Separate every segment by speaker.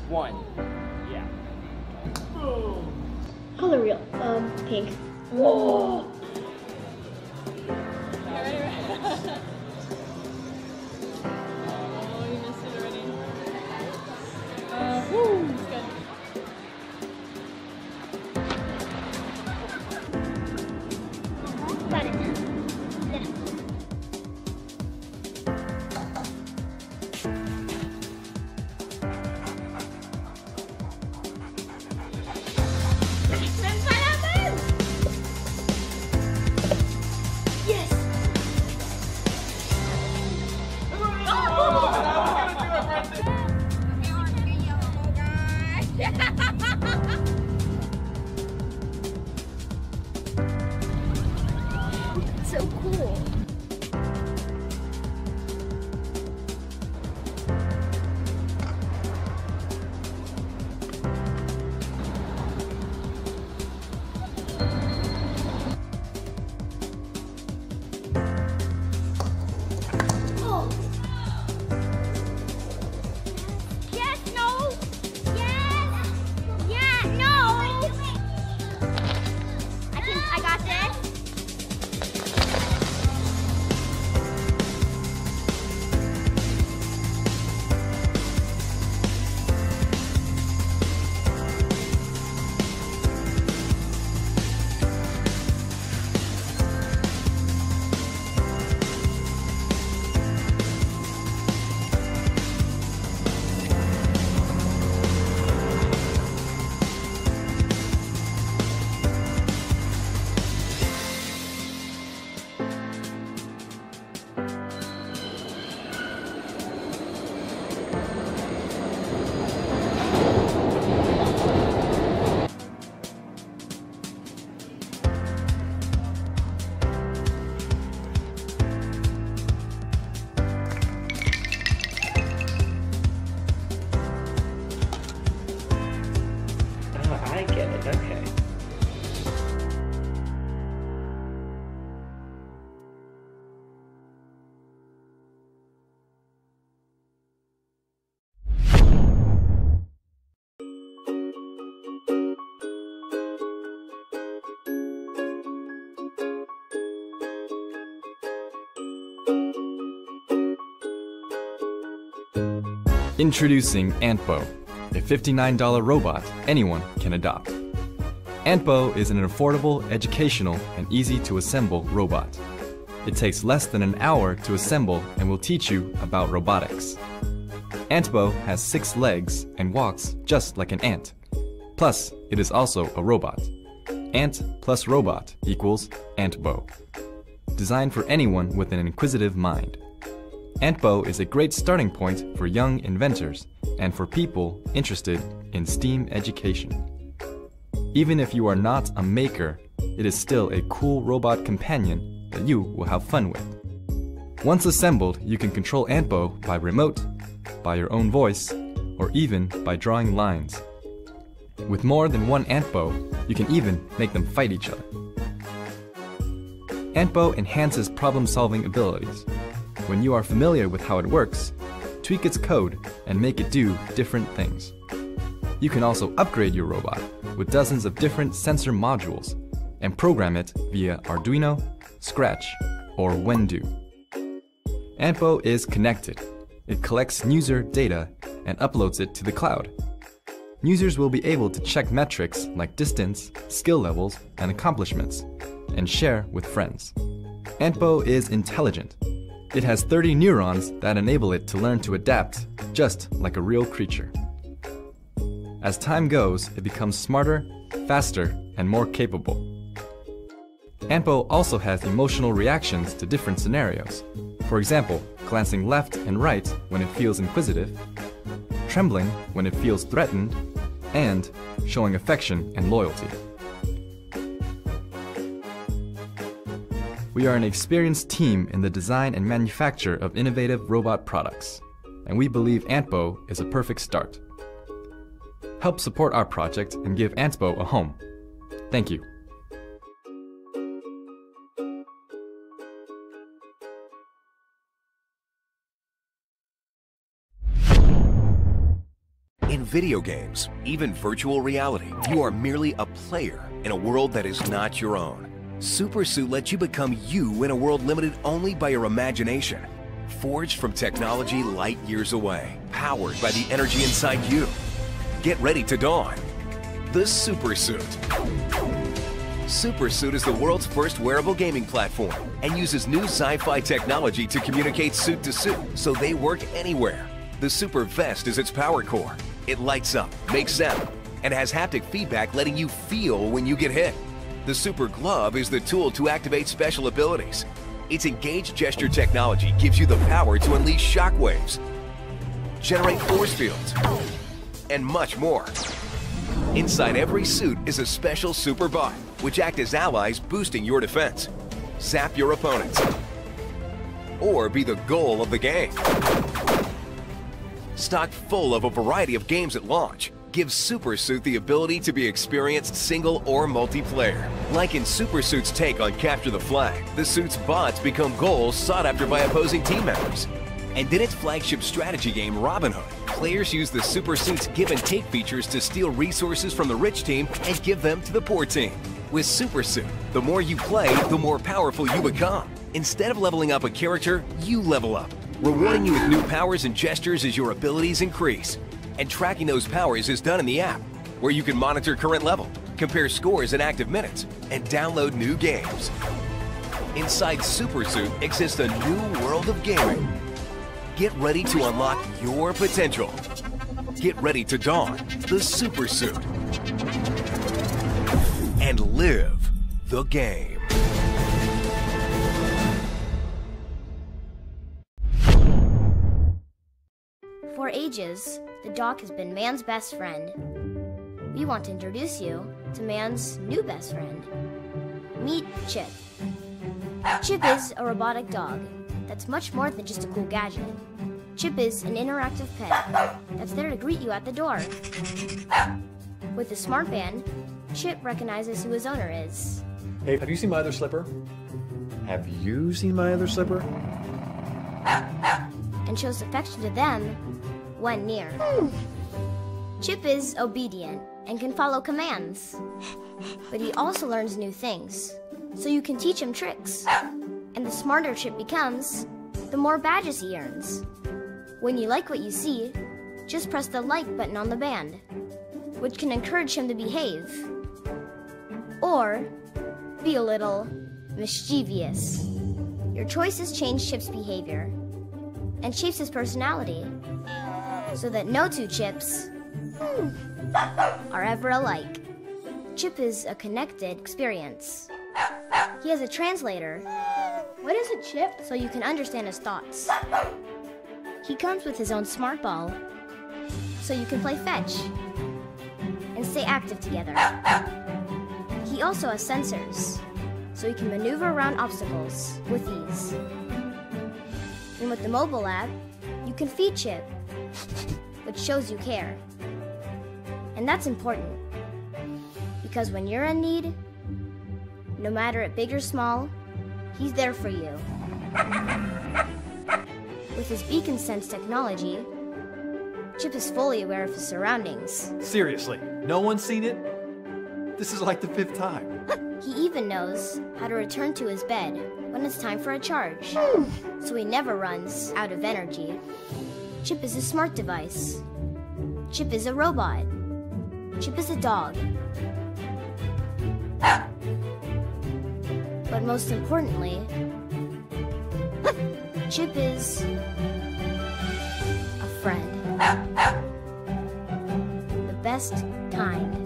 Speaker 1: One. Yeah. Boom.
Speaker 2: Color wheel. Pink. Whoa. Got it. Yes. So cool. Oh. Yes, no. Yes. Yeah, no. I got this.
Speaker 1: I get it, okay.
Speaker 3: Introducing Antbo, a $59 robot anyone can adopt. Antbo is an affordable, educational, and easy-to-assemble robot. It takes less than an hour to assemble and will teach you about robotics. Antbo has 6 legs and walks just like an ant. Plus, it is also a robot. Ant plus robot equals Antbo. Designed for anyone with an inquisitive mind. Antbo is a great starting point for young inventors and for people interested in STEAM education. Even if you are not a maker, it is still a cool robot companion that you will have fun with. Once assembled, you can control Antbo by remote, by your own voice, or even by drawing lines. With more than one Antbo, you can even make them fight each other. Antbo enhances problem-solving abilities. When you are familiar with how it works, tweak its code and make it do different things. You can also upgrade your robot with dozens of different sensor modules and program it via Arduino, Scratch, or Wendu. Antbo is connected. It collects user data and uploads it to the cloud. Users will be able to check metrics like distance, skill levels, and accomplishments, and share with friends. Antbo is intelligent. It has 30 neurons that enable it to learn to adapt, just like a real creature. As time goes, it becomes smarter, faster, and more capable. Antbo also has emotional reactions to different scenarios. For example, glancing left and right when it feels inquisitive, trembling when it feels threatened, and showing affection and loyalty. We are an experienced team in the design and manufacture of innovative robot products, and we believe Antbo is a perfect start. Help support our project and give Antbo a home. Thank you.
Speaker 4: In video games, even virtual reality, you are merely a player in a world that is not your own. Super Suit lets you become you in a world limited only by your imagination. Forged from technology light years away, powered by the energy inside you. Get ready to dawn. The Super Suit. Super Suit is the world's first wearable gaming platform and uses new sci-fi technology to communicate suit to suit so they work anywhere. The Super Vest is its power core. It lights up, makes sound, and has haptic feedback letting you feel when you get hit. The Super Glove is the tool to activate special abilities. Its engaged gesture technology gives you the power to unleash shockwaves, generate force fields, and much more. Inside every suit is a special super bot, which act as allies boosting your defense, zap your opponents, or be the goal of the game. Stocked full of a variety of games at launch, gives Super Suit the ability to be experienced single or multiplayer. Like in Super Suit's take on Capture the Flag, the suit's bots become goals sought after by opposing team members. And in its flagship strategy game, Robin Hood, players use the Super Suit's give and take features to steal resources from the rich team and give them to the poor team. With Super Suit, the more you play, the more powerful you become. Instead of leveling up a character, you level up, rewarding you with new powers and gestures as your abilities increase. And tracking those powers is done in the app, where you can monitor current level, compare scores and active minutes, and download new games. Inside Super Suit exists a new world of gaming. Get ready to unlock your potential. Get ready to don the Super Suit and live the game.
Speaker 2: For ages, the dog has been man's best friend. We want to introduce you to man's new best friend. Meet Chip. Chip is a robotic dog that's much more than just a cool gadget. Chip is an interactive pet that's there to greet you at the door. With the smart band, Chip recognizes who his owner is.
Speaker 5: Hey, have you seen my other slipper? Have you seen my other slipper?
Speaker 2: And shows affection to them when near. Chip is obedient and can follow commands. But he also learns new things, so you can teach him tricks. And the smarter Chip becomes, the more badges he earns. When you like what you see, just press the like button on the band, which can encourage him to behave. Or be a little mischievous. Your choices change Chip's behavior and shapes his personality, so that no two Chips are ever alike. Chip is a connected experience. He has a translator. What is a Chip? So you can understand his thoughts. He comes with his own smart ball, so you can play fetch and stay active together. He also has sensors, so you can maneuver around obstacles with ease. And with the mobile app, you can feed Chip, which shows you care. And that's important, because when you're in need, no matter it big or small, he's there for you. With his beacon sense technology, Chip is fully aware of his surroundings.
Speaker 5: Seriously, no one's seen it? This is like the 5th time.
Speaker 2: He even knows how to return to his bed when it's time for a charge, so he never runs out of energy. Chip is a smart device. Chip is a robot. Chip is a dog. But most importantly, Chip is a friend. The best kind.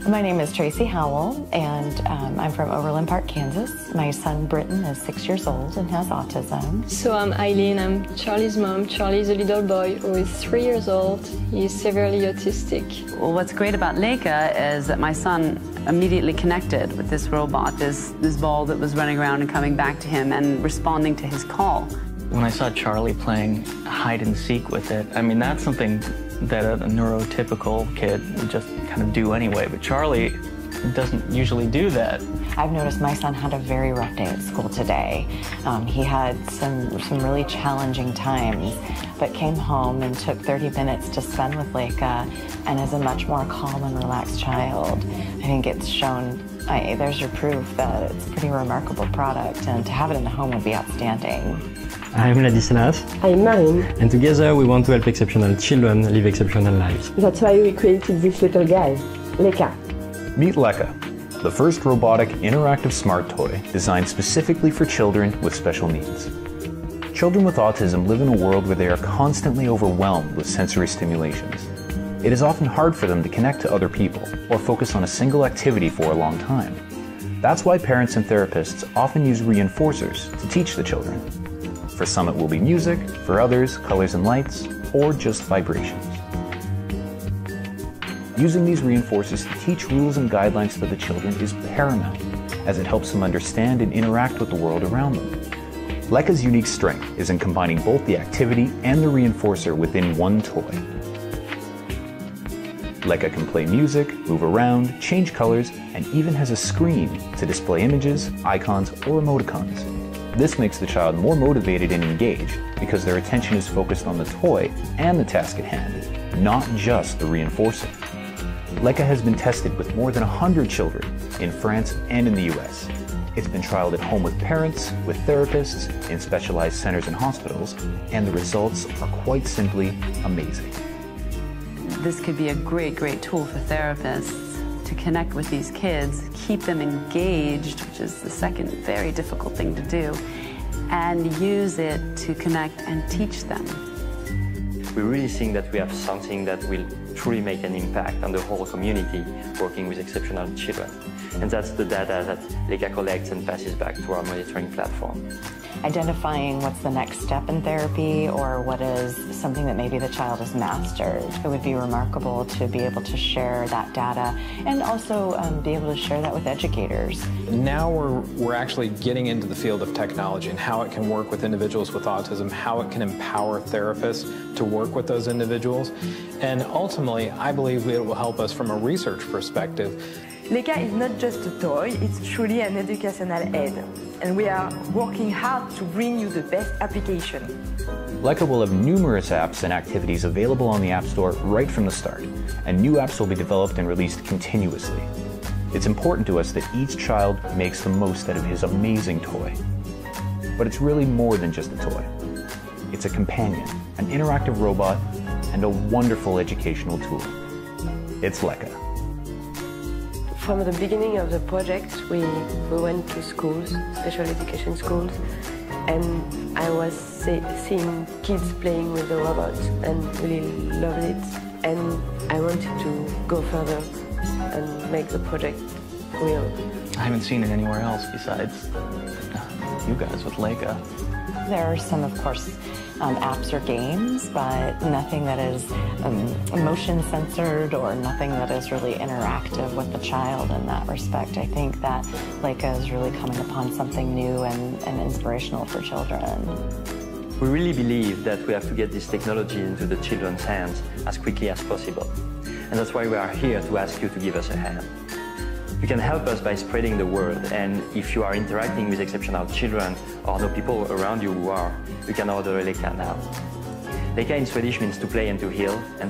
Speaker 6: My name is Tracy Howell, and I'm from Overland Park, Kansas. My son Britton is 6 years old and has autism.
Speaker 7: So I'm Eileen. I'm Charlie's mom. Charlie's a little boy who is 3 years old. He's severely autistic.
Speaker 8: Well, what's great about Leica is that my son immediately connected with this robot, this ball that was running around and coming back to him and responding to his call.
Speaker 9: When I saw Charlie playing hide and seek with it, I mean, that's something that a neurotypical kid would just kind of do anyway. But Charlie doesn't usually do that.
Speaker 6: I've noticed my son had a very rough day at school today. He had some really challenging times, but came home and took 30 minutes to spend with Leica, and is a much more calm and relaxed child. I think it's shown, there's your proof that it's a pretty remarkable product, and to have it in the home would be outstanding.
Speaker 10: I'm Ladislas.
Speaker 11: I'm Marine.
Speaker 10: And together we want to help exceptional children live exceptional lives.
Speaker 11: That's why we created this little guy, Leica.
Speaker 5: Meet Leica, the first robotic interactive smart toy designed specifically for children with special needs. Children with autism live in a world where they are constantly overwhelmed with sensory stimulations. It is often hard for them to connect to other people or focus on a single activity for a long time. That's why parents and therapists often use reinforcers to teach the children. For some it will be music, for others colors and lights, or just vibrations. Using these reinforcers to teach rules and guidelines to the children is paramount, as it helps them understand and interact with the world around them. Leica's unique strength is in combining both the activity and the reinforcer within one toy. Leica can play music, move around, change colors, and even has a screen to display images, icons, or emoticons. This makes the child more motivated and engaged because their attention is focused on the toy and the task at hand, not just the reinforcer. Leica has been tested with more than 100 children in France and in the US. It's been trialed at home with parents, with therapists, in specialized centers and hospitals, and the results are quite simply amazing.
Speaker 8: This could be a great tool for therapists to connect with these kids, keep them engaged, which is the second very difficult thing to do, and use it to connect and teach them.
Speaker 9: We really think that we have something that will truly make an impact on the whole community working with exceptional children. And that's the data that Leica collects and passes back to our monitoring platform.
Speaker 6: Identifying what's the next step in therapy, or what is something that maybe the child has mastered. It would be remarkable to be able to share that data, and also be able to share that with educators.
Speaker 12: Now we're actually getting into the field of technology and how it can work with individuals with autism, how it can empower therapists to work with those individuals. And ultimately, I believe it will help us from a research perspective.
Speaker 13: Leica is not just a toy, it's truly an educational aid. And we are working hard to bring you the best application.
Speaker 5: Leica will have numerous apps and activities available on the App Store right from the start, and new apps will be developed and released continuously. It's important to us that each child makes the most out of his amazing toy. But it's really more than just a toy. It's a companion, an interactive robot, and a wonderful educational tool. It's Leica.
Speaker 11: From the beginning of the project, we went to schools, special education schools, and I was seeing kids playing with the robots and really loved it. And I wanted to go further and make the project real.
Speaker 9: I haven't seen it anywhere else besides you guys with Leica.
Speaker 6: There are some, of course, apps or games, but nothing that is motion censored, or nothing that is really interactive with the child in that respect. I think that Leica is really coming upon something new and inspirational for children.
Speaker 9: We really believe that we have to get this technology into the children's hands as quickly as possible. And that's why we are here to ask you to give us a hand. You can help us by spreading the word, and if you are interacting with exceptional children or know people around you who are, you can order a Leica now. Leica in Swedish means to play and to heal, and